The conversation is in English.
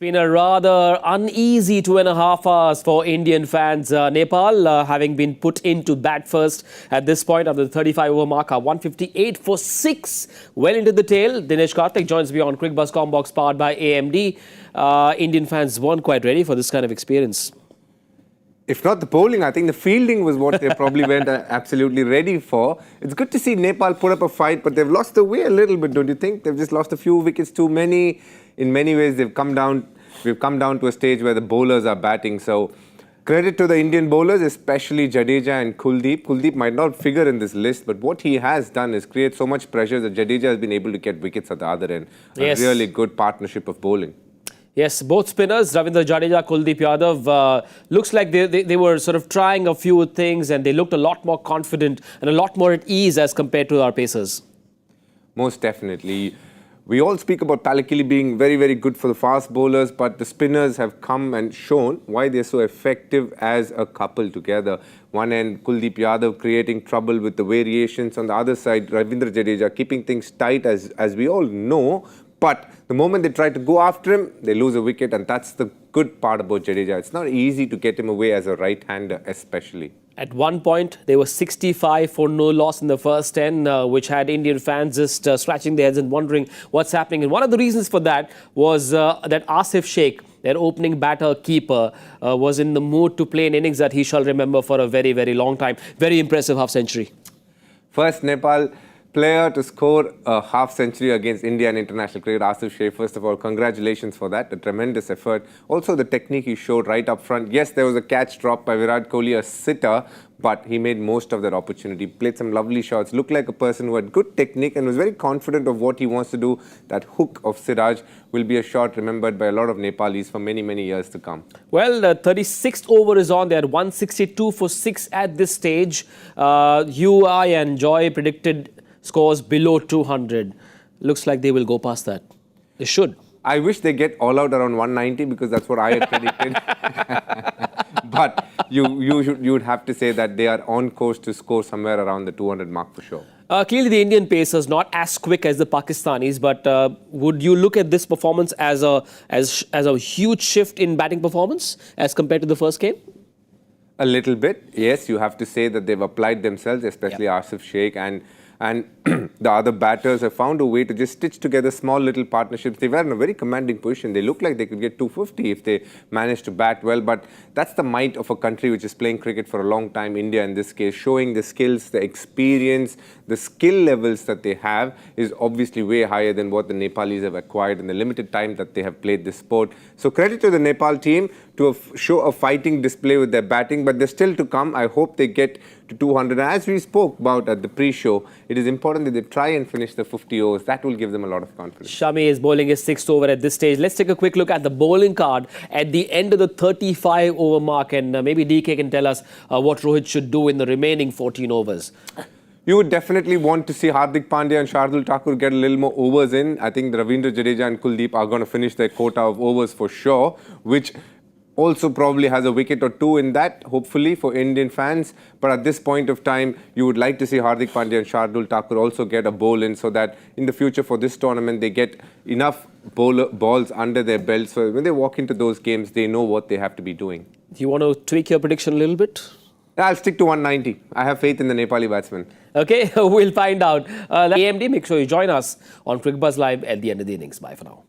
Been a rather uneasy 2.5 hours for Indian fans. Nepal having been put into bat first at this point of the 35-over marker, 158 for 6. Well into the tail. Dinesh Karthik joins me on Cricbuzz Comm Box powered by AMD. Indian fans weren't quite ready for this kind of experience. If not the bowling, I think the fielding was what they probably weren't absolutely ready for. It's good to see Nepal put up a fight, but they've lost the way a little bit, don't you think? They've just lost a few wickets too many. In many ways, we've come down to a stage where the bowlers are batting. So credit to the Indian bowlers, especially Jadeja and Kuldeep. Kuldeep might not figure in this list, but what he has done is create so much pressure that Jadeja has been able to get wickets at the other end. Yes. A really good partnership of bowling. Yes, both spinners, Ravindra Jadeja, Kuldeep Yadav, looks like they were sort of trying a few things and they looked a lot more confident and a lot more at ease as compared to our pacers. Most definitely. We all speak about Palakili being very, very good for the fast bowlers, but the spinners have come and shown why they're so effective as a couple together. One end, Kuldeep Yadav creating trouble with the variations. On the other side, Ravindra Jadeja keeping things tight as we all know. But the moment they try to go after him, they lose a wicket, and that's the good part about Jadeja. It's not easy to get him away as a right-hander, especially. At one point, they were 65 for no loss in the first 10, which had Indian fans just scratching their heads and wondering what's happening. And one of the reasons for that was that Asif Sheikh, their opening batter keeper, was in the mood to play an innings that he shall remember for a very, very long time. Very impressive half-century. First Nepal player to score a half-century against India in international cricket, Asif Sheikh. First of all, congratulations for that. A tremendous effort. Also, the technique he showed right up front. Yes, there was a catch dropped by Virat Kohli, a sitter, but he made most of that opportunity. Played some lovely shots. Looked like a person who had good technique and was very confident of what he wants to do. That hook of Siraj will be a shot remembered by a lot of Nepalis for many, many years to come. Well, the 36th over is on. They are 162 for 6 at this stage. You, I and Joy predicted scores below 200. Looks like they will go past that. They should. I wish they get all out around 190 because that's what I had predicted. But you would have to say that they are on course to score somewhere around the 200 mark for sure. Clearly, the Indian pacers not as quick as the Pakistanis, but would you look at this performance as a huge shift in batting performance as compared to the first game? A little bit, yes. You have to say that they've applied themselves, especially Asif Sheikh and the other batters have found a way to just stitch together small little partnerships. They were in a very commanding position. They look like they could get 250 if they managed to bat well. But that's the might of a country which is playing cricket for a long time, India in this case, showing the skills, the experience, the skill levels that they have is obviously way higher than what the Nepalis have acquired in the limited time that they have played this sport. So credit to the Nepal team to show a fighting display with their batting, but they're still to come. I hope they get to 200. And as we spoke about at the pre-show, it is important that they try and finish the 50 overs. That will give them a lot of confidence. Shami is bowling his 6th over at this stage. Let's take a quick look at the bowling card at the end of the 35 over mark, and maybe DK can tell us what Rohit should do in the remaining 14 overs. You would definitely want to see Hardik Pandya and Shardul Thakur get a little more overs in. I think Ravindra Jadeja and Kuldeep are going to finish their quota of overs for sure, which also probably has a wicket or two in that, hopefully, for Indian fans. But at this point of time, you would like to see Hardik Pandya and Shardul Thakur also get a bowl in so that in the future for this tournament, they get enough balls under their belt. So when they walk into those games, they know what they have to be doing. Do you want to tweak your prediction a little bit? I'll stick to 190. I have faith in the Nepali batsmen. Okay, we'll find out. AMD, make sure you join us on Cricbuzz Live at the end of the innings. Bye for now.